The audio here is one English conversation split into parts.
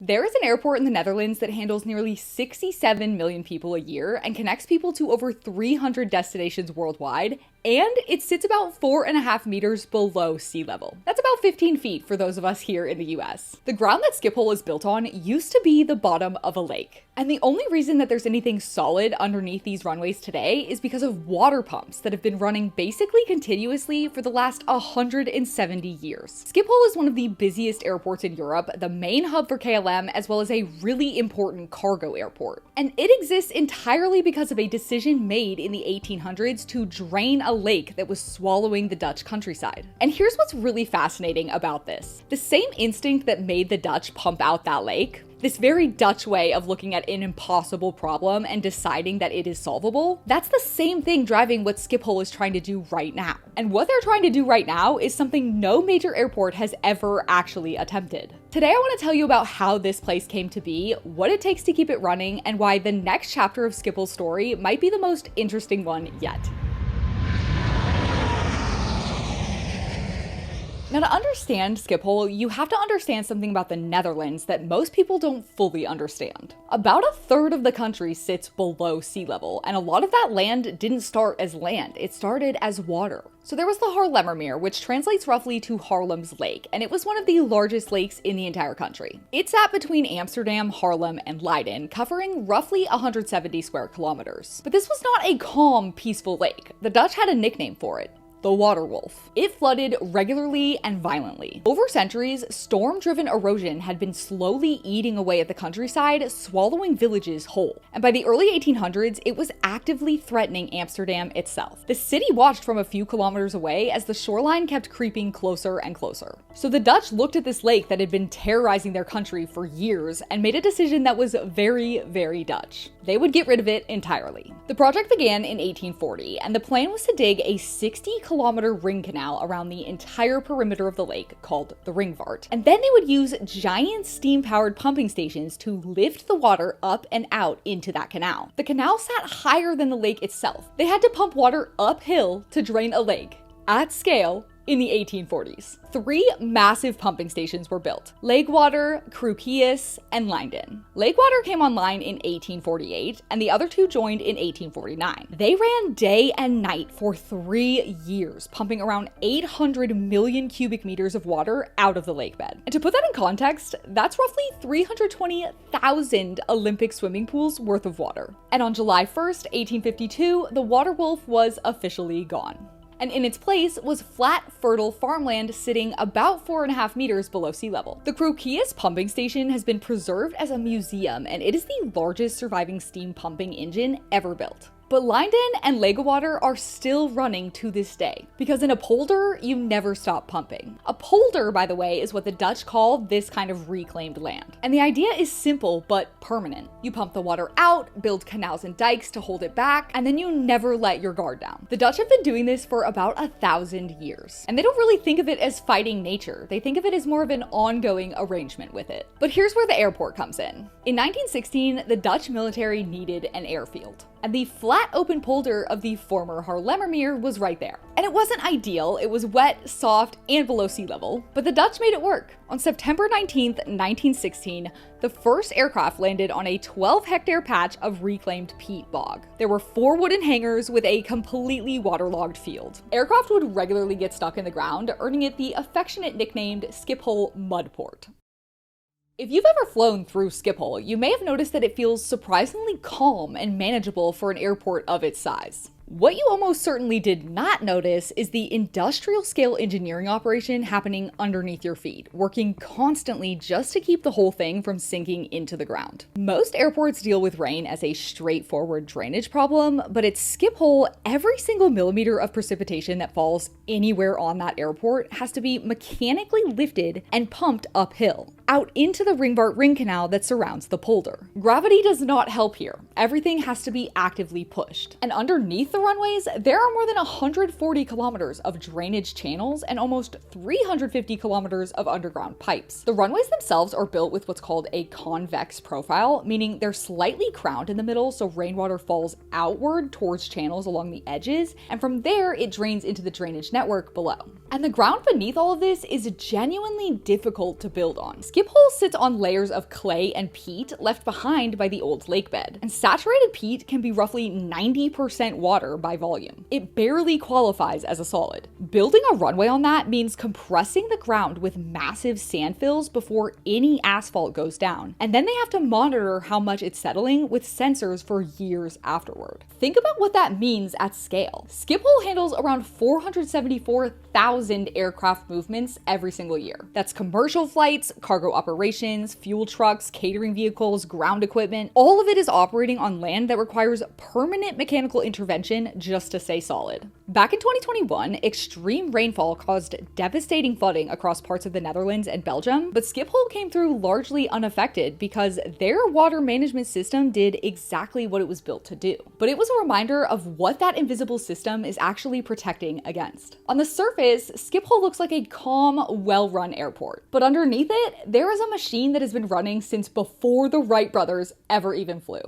There is an airport in the Netherlands that handles nearly 67 million people a year and connects people to over 300 destinations worldwide, and it sits about 4.5 meters below sea level. That's about 15 feet for those of us here in the US. The ground that Schiphol is built on used to be the bottom of a lake. And the only reason that there's anything solid underneath these runways today is because of water pumps that have been running basically continuously for the last 170 years. Schiphol is one of the busiest airports in Europe, the main hub for KLM, as well as a really important cargo airport. And it exists entirely because of a decision made in the 1800s to drain a lake that was swallowing the Dutch countryside. And here's what's really fascinating about this. The same instinct that made the Dutch pump out that lake, this very Dutch way of looking at an impossible problem and deciding that it is solvable, that's the same thing driving what Schiphol is trying to do right now. And what they're trying to do right now is something no major airport has ever actually attempted. Today I want to tell you about how this place came to be, what it takes to keep it running, and why the next chapter of Schiphol's story might be the most interesting one yet. Now, to understand Schiphol, you have to understand something about the Netherlands that most people don't fully understand. About a third of the country sits below sea level, and a lot of that land didn't start as land, it started as water. So there was the Haarlemmermeer, which translates roughly to Haarlem's lake, and it was one of the largest lakes in the entire country. It sat between Amsterdam, Haarlem, and Leiden, covering roughly 170 square kilometers. But this was not a calm, peaceful lake. The Dutch had a nickname for it: the Waterwolf. It flooded regularly and violently. Over centuries, storm-driven erosion had been slowly eating away at the countryside, swallowing villages whole. And by the early 1800s, it was actively threatening Amsterdam itself. The city watched from a few kilometers away as the shoreline kept creeping closer and closer. So the Dutch looked at this lake that had been terrorizing their country for years and made a decision that was very, very Dutch. They would get rid of it entirely. The project began in 1840, and the plan was to dig a 60-kilometer ring canal around the entire perimeter of the lake called the Ringvaart. And then they would use giant steam-powered pumping stations to lift the water up and out into that canal. The canal sat higher than the lake itself. They had to pump water uphill to drain a lake at scale in the 1840s. 3 massive pumping stations were built: Leegwater, Krukius, and Leiden. Leegwater came online in 1848, and the other 2 joined in 1849. They ran day and night for 3 years, pumping around 800 million cubic meters of water out of the lake bed. And to put that in context, that's roughly 320,000 Olympic swimming pools worth of water. And on July 1st, 1852, the Waterwolf was officially gone. And in its place was flat, fertile farmland sitting about 4.5 meters below sea level. The Krukius pumping station has been preserved as a museum, and it is the largest surviving steam pumping engine ever built. But Leiden and Leegwater are still running to this day, because in a polder, you never stop pumping. A polder, by the way, is what the Dutch call this kind of reclaimed land. And the idea is simple but permanent. You pump the water out, build canals and dikes to hold it back, and then you never let your guard down. The Dutch have been doing this for about 1,000 years. And they don't really think of it as fighting nature. They think of it as more of an ongoing arrangement with it. But here's where the airport comes in. In 1916, the Dutch military needed an airfield. And the flat open polder of the former Haarlemmermeer was right there. And it wasn't ideal, it was wet, soft, and below sea level, but the Dutch made it work. On September 19th, 1916, the first aircraft landed on a 12-hectare patch of reclaimed peat bog. There were 4 wooden hangars with a completely waterlogged field. Aircraft would regularly get stuck in the ground, earning it the affectionate nickname Schiphol Mudport. If you've ever flown through Schiphol, you may have noticed that it feels surprisingly calm and manageable for an airport of its size. What you almost certainly did not notice is the industrial-scale engineering operation happening underneath your feet, working constantly just to keep the whole thing from sinking into the ground. Most airports deal with rain as a straightforward drainage problem, but at Schiphol, every single millimeter of precipitation that falls anywhere on that airport has to be mechanically lifted and pumped uphill, out into the Ringvaart ring canal that surrounds the polder. Gravity does not help here. Everything has to be actively pushed. And underneath the runways, there are more than 140 kilometers of drainage channels and almost 350 kilometers of underground pipes. The runways themselves are built with what's called a convex profile, meaning they're slightly crowned in the middle so rainwater falls outward towards channels along the edges, and from there it drains into the drainage network below. And the ground beneath all of this is genuinely difficult to build on. Schiphol sits on layers of clay and peat left behind by the old lake bed. And saturated peat can be roughly 90% water by volume. It barely qualifies as a solid. Building a runway on that means compressing the ground with massive sand fills before any asphalt goes down. And then they have to monitor how much it's settling with sensors for years afterward. Think about what that means at scale. Schiphol handles around 474,000 aircraft movements every single year. That's commercial flights, cargo operations, fuel trucks, catering vehicles, ground equipment. All of it is operating on land that requires permanent mechanical intervention just to stay solid. Back in 2021, extreme rainfall caused devastating flooding across parts of the Netherlands and Belgium, but Schiphol came through largely unaffected because their water management system did exactly what it was built to do. But it was a reminder of what that invisible system is actually protecting against. On the surface, Schiphol looks like a calm, well-run airport. But underneath it, there is a machine that has been running since before the Wright brothers ever even flew.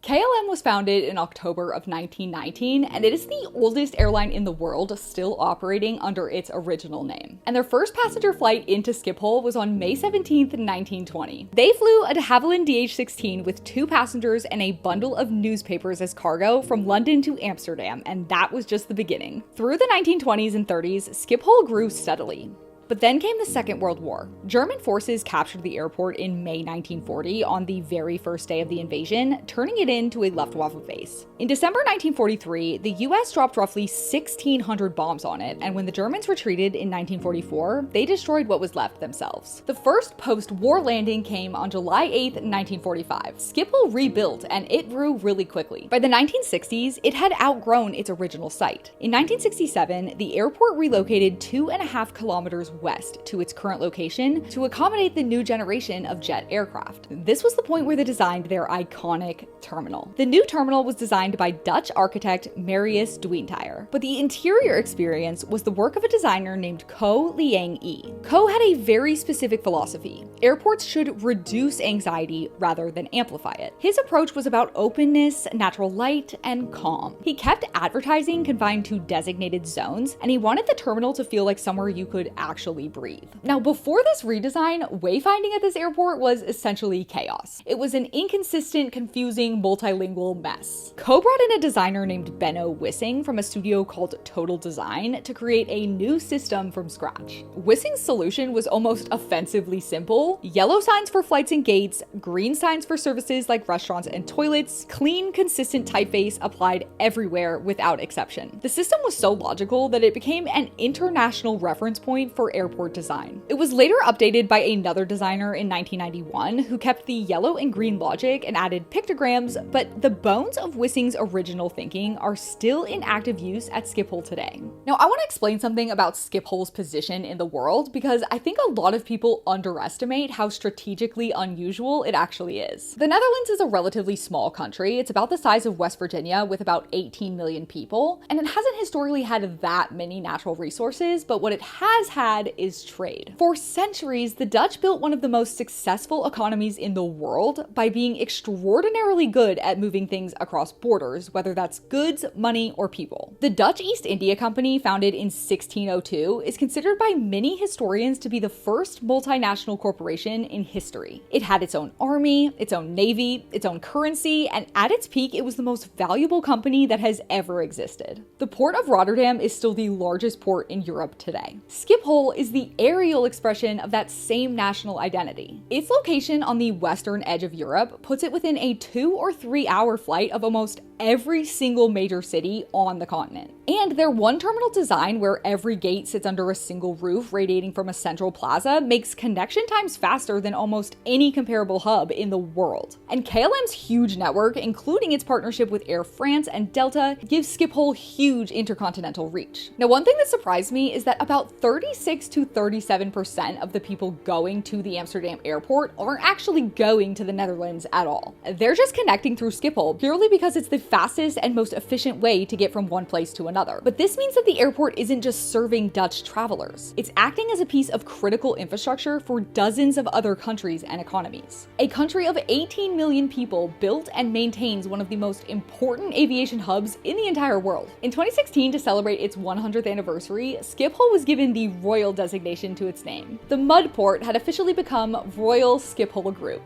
KLM was founded in October of 1919, and it is the oldest airline in the world still operating under its original name. And their first passenger flight into Schiphol was on May 17th, 1920. They flew a de Havilland DH-16 with 2 passengers and a bundle of newspapers as cargo from London to Amsterdam, and that was just the beginning. Through the 1920s and 30s, Schiphol grew steadily. But then came the Second World War. German forces captured the airport in May 1940 on the very first day of the invasion, turning it into a Luftwaffe base. In December 1943, the US dropped roughly 1,600 bombs on it, and when the Germans retreated in 1944, they destroyed what was left themselves. The first post-war landing came on July 8th, 1945. Schiphol rebuilt, and it grew really quickly. By the 1960s, it had outgrown its original site. In 1967, the airport relocated 2.5 kilometers west to its current location to accommodate the new generation of jet aircraft. This was the point where they designed their iconic terminal. The new terminal was designed by Dutch architect Marius Duintire, but the interior experience was the work of a designer named Ko Liang-yi. Ko had a very specific philosophy. Airports should reduce anxiety rather than amplify it. His approach was about openness, natural light, and calm. He kept advertising confined to designated zones, and he wanted the terminal to feel like somewhere you could actually breathe. Now, before this redesign, wayfinding at this airport was essentially chaos. It was an inconsistent, confusing, multilingual mess. Ko brought in a designer named Benno Wissing from a studio called Total Design to create a new system from scratch. Wissing's solution was almost offensively simple: yellow signs for flights and gates, green signs for services like restaurants and toilets, clean, consistent typeface applied everywhere without exception. The system was so logical that it became an international reference point for airport design. It was later updated by another designer in 1991 who kept the yellow and green logic and added pictograms, but the bones of Wissing's original thinking are still in active use at Schiphol today. Now, I want to explain something about Schiphol's position in the world because I think a lot of people underestimate how strategically unusual it actually is. The Netherlands is a relatively small country. It's about the size of West Virginia with about 18 million people, and it hasn't historically had that many natural resources, but what it has had is trade. For centuries, the Dutch built one of the most successful economies in the world by being extraordinarily good at moving things across borders, whether that's goods, money, or people. The Dutch East India Company, founded in 1602, is considered by many historians to be the first multinational corporation in history. It had its own army, its own navy, its own currency, and at its peak, it was the most valuable company that has ever existed. The port of Rotterdam is still the largest port in Europe today. Schiphol is the aerial expression of that same national identity. Its location on the western edge of Europe puts it within a 2 or 3 hour flight of almost every single major city on the continent. And their one terminal design, where every gate sits under a single roof radiating from a central plaza, makes connection times faster than almost any comparable hub in the world. And KLM's huge network, including its partnership with Air France and Delta, gives Schiphol huge intercontinental reach. Now, one thing that surprised me is that about 36 36 to 37% of the people going to the Amsterdam airport aren't actually going to the Netherlands at all. They're just connecting through Schiphol purely because it's the fastest and most efficient way to get from one place to another. But this means that the airport isn't just serving Dutch travelers. It's acting as a piece of critical infrastructure for dozens of other countries and economies. A country of 18 million people built and maintains one of the most important aviation hubs in the entire world. In 2016, to celebrate its 100th anniversary, Schiphol was given the royal designation to its name. The Mudport had officially become Royal Schiphol Group.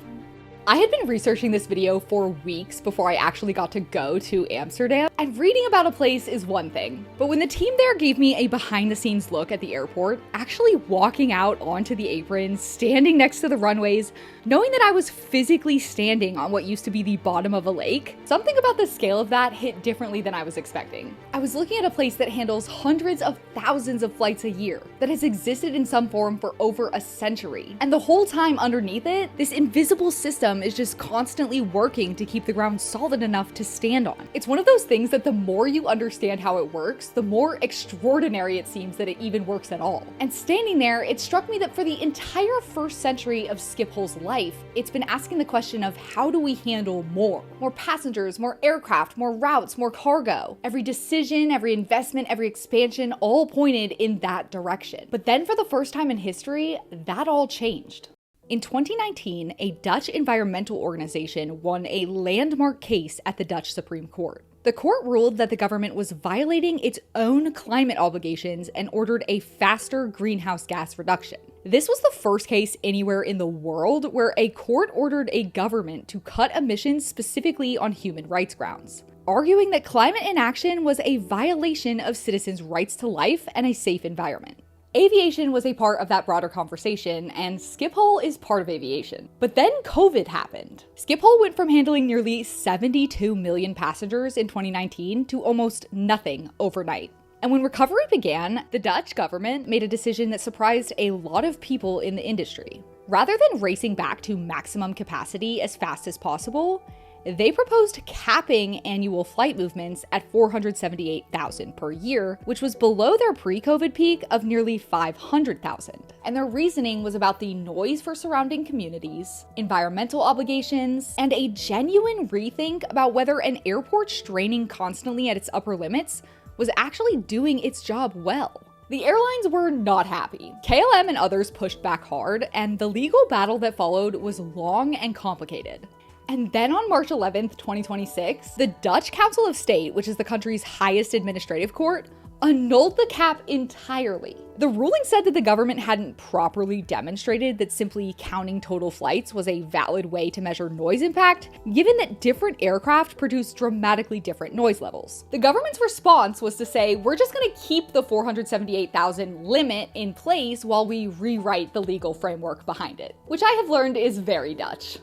I had been researching this video for weeks before I actually got to go to Amsterdam, and reading about a place is one thing, but when the team there gave me a behind-the-scenes look at the airport, actually walking out onto the apron, standing next to the runways, knowing that I was physically standing on what used to be the bottom of a lake, something about the scale of that hit differently than I was expecting. I was looking at a place that handles hundreds of thousands of flights a year, that has existed in some form for over a century, and the whole time underneath it, this invisible system is just constantly working to keep the ground solid enough to stand on. It's one of those things that the more you understand how it works, the more extraordinary it seems that it even works at all. And standing there, it struck me that for the entire first century of Schiphol's life, it's been asking the question of how do we handle more? More passengers, more aircraft, more routes, more cargo. Every decision, every investment, every expansion, all pointed in that direction. But then for the first time in history, that all changed. In 2019, a Dutch environmental organization won a landmark case at the Dutch Supreme Court. The court ruled that the government was violating its own climate obligations and ordered a faster greenhouse gas reduction. This was the first case anywhere in the world where a court ordered a government to cut emissions specifically on human rights grounds, arguing that climate inaction was a violation of citizens' rights to life and a safe environment. Aviation was a part of that broader conversation, and Schiphol is part of aviation. But then COVID happened. Schiphol went from handling nearly 72 million passengers in 2019 to almost nothing overnight. And when recovery began, the Dutch government made a decision that surprised a lot of people in the industry. Rather than racing back to maximum capacity as fast as possible, they proposed capping annual flight movements at 478,000 per year, which was below their pre-COVID peak of nearly 500,000. And their reasoning was about the noise for surrounding communities, environmental obligations, and a genuine rethink about whether an airport straining constantly at its upper limits was actually doing its job well. The airlines were not happy. KLM and others pushed back hard, and the legal battle that followed was long and complicated. And then on March 11th, 2026, the Dutch Council of State, which is the country's highest administrative court, annulled the cap entirely. The ruling said that the government hadn't properly demonstrated that simply counting total flights was a valid way to measure noise impact, given that different aircraft produce dramatically different noise levels. The government's response was to say, we're just gonna keep the 478,000 limit in place while we rewrite the legal framework behind it, which I have learned is very Dutch.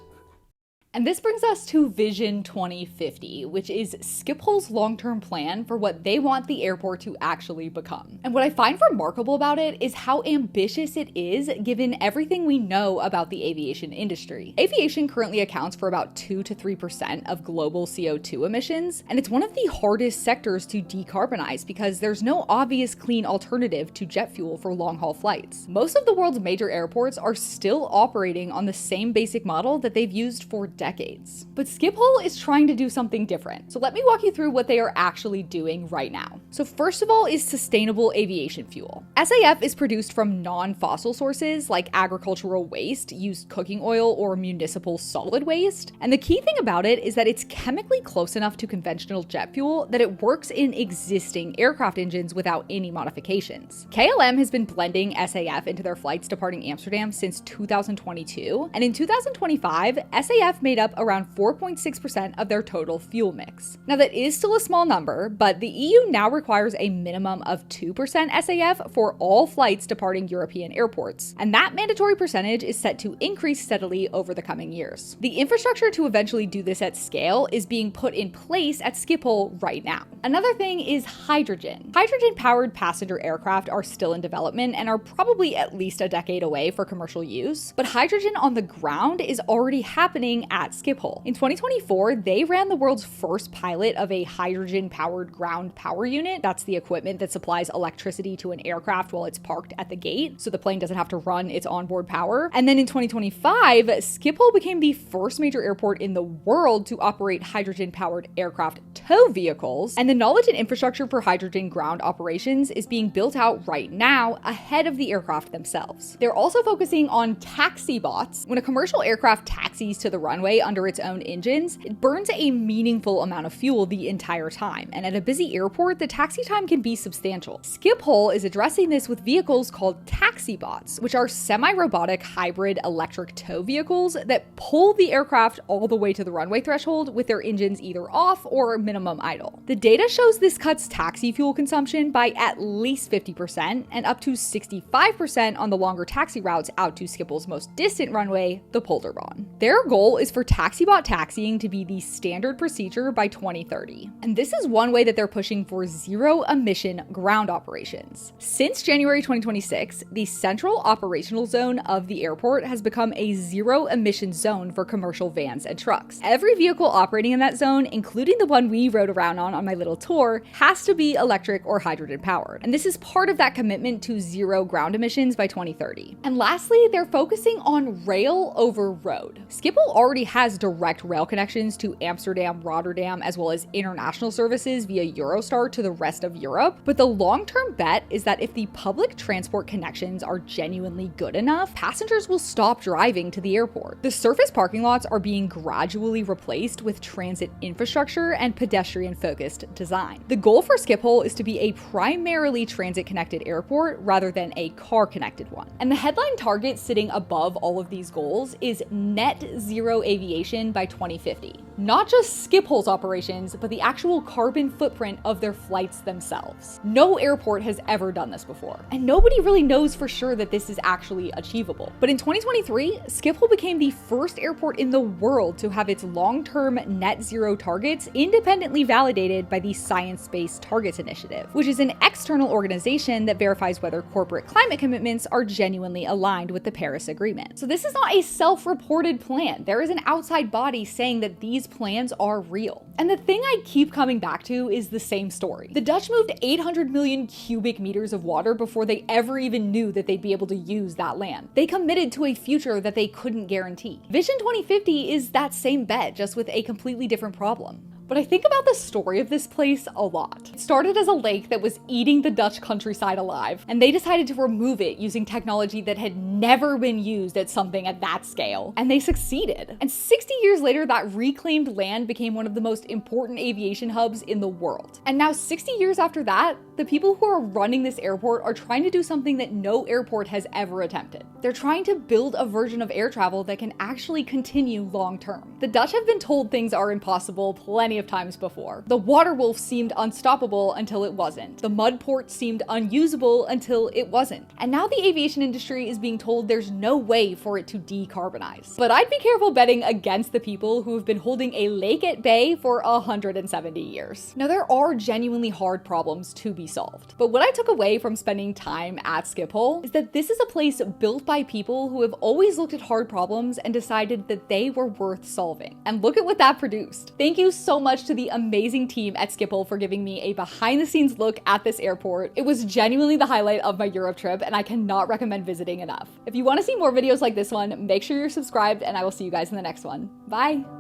And this brings us to Vision 2050, which is Schiphol's long-term plan for what they want the airport to actually become. And what I find remarkable about it is how ambitious it is given everything we know about the aviation industry. Aviation currently accounts for about 2 to 3% of global CO2 emissions, and it's one of the hardest sectors to decarbonize because there's no obvious clean alternative to jet fuel for long-haul flights. Most of the world's major airports are still operating on the same basic model that they've used for decades. But Schiphol is trying to do something different. So let me walk you through what they are actually doing right now. So first of all is sustainable aviation fuel. SAF is produced from non-fossil sources like agricultural waste, used cooking oil, or municipal solid waste. And the key thing about it is that it's chemically close enough to conventional jet fuel that it works in existing aircraft engines without any modifications. KLM has been blending SAF into their flights departing Amsterdam since 2022, and in 2025, SAF made up around 4.6% of their total fuel mix. Now that is still a small number, but the EU now requires a minimum of 2% SAF for all flights departing European airports, and that mandatory percentage is set to increase steadily over the coming years. The infrastructure to eventually do this at scale is being put in place at Schiphol right now. Another thing is hydrogen. Hydrogen-powered passenger aircraft are still in development and are probably at least a decade away for commercial use, but hydrogen on the ground is already happening at Schiphol. In 2024, they ran the world's first pilot of a hydrogen-powered ground power unit. That's the equipment that supplies electricity to an aircraft while it's parked at the gate, so the plane doesn't have to run its onboard power. And then in 2025, Schiphol became the first major airport in the world to operate hydrogen-powered aircraft tow vehicles, and the knowledge and infrastructure for hydrogen ground operations is being built out right now ahead of the aircraft themselves. They're also focusing on TaxiBots. When a commercial aircraft taxis to the runway under its own engines, it burns a meaningful amount of fuel the entire time, and at a busy airport, the taxi time can be substantial. Schiphol is addressing this with vehicles called TaxiBots, which are semi-robotic hybrid electric tow vehicles that pull the aircraft all the way to the runway threshold with their engines either off or minimum idle. The data shows this cuts taxi fuel consumption by at least 50% and up to 65% on the longer taxi routes out to Schiphol's most distant runway, the Polderbaan. Their goal is for TaxiBot taxiing to be the standard procedure by 2030. And this is one way that they're pushing for zero-emission ground operations. Since January 2026, the central operational zone of the airport has become a zero-emission zone for commercial vans and trucks. Every vehicle operating in that zone, including the one we rode around on my little tour, has to be electric or hydrogen powered. And this is part of that commitment to zero ground emissions by 2030. And lastly, they're focusing on rail over road. Schiphol already has direct rail connections to Amsterdam, Rotterdam, as well as international services via Eurostar to the rest of Europe. But the long-term bet is that if the public transport connections are genuinely good enough, passengers will stop driving to the airport. The surface parking lots are being gradually replaced with transit infrastructure and pedestrian-focused design. The goal for Schiphol is to be a primarily transit-connected airport rather than a car-connected one. And the headline target sitting above all of these goals is net zero aviation by 2050. Not just Schiphol's operations, but the actual carbon footprint of their flights themselves. No airport has ever done this before, and nobody really knows for sure that this is actually achievable. But in 2023, Schiphol became the first airport in the world to have its long-term net zero targets independently validated by the Science Based Targets Initiative, which is an external organization that verifies whether corporate climate commitments are genuinely aligned with the Paris Agreement. So this is not a self-reported plan. There is an outside body saying that these plans are real. And the thing I keep coming back to is the same story. The Dutch moved 800 million cubic meters of water before they ever even knew that they'd be able to use that land. They committed to a future that they couldn't guarantee. Vision 2050 is that same bet, just with a completely different problem. But I think about the story of this place a lot. It started as a lake that was eating the Dutch countryside alive, and they decided to remove it using technology that had never been used at something at that scale. And they succeeded. And 60 years later, that reclaimed land became one of the most important aviation hubs in the world. And now 60 years after that, the people who are running this airport are trying to do something that no airport has ever attempted. They're trying to build a version of air travel that can actually continue long term. The Dutch have been told things are impossible plenty of times before. The Waterwolf seemed unstoppable until it wasn't. The Mudport seemed unusable until it wasn't. And now the aviation industry is being told there's no way for it to decarbonize. But I'd be careful betting against the people who have been holding a lake at bay for 170 years. Now, there are genuinely hard problems to be solved. But what I took away from spending time at Schiphol is that this is a place built by people who have always looked at hard problems and decided that they were worth solving. And look at what that produced. Thank you so much to the amazing team at Schiphol for giving me a behind the scenes look at this airport. It was genuinely the highlight of my Europe trip, and I cannot recommend visiting enough. If you want to see more videos like this one, make sure you're subscribed, and I will see you guys in the next one. Bye!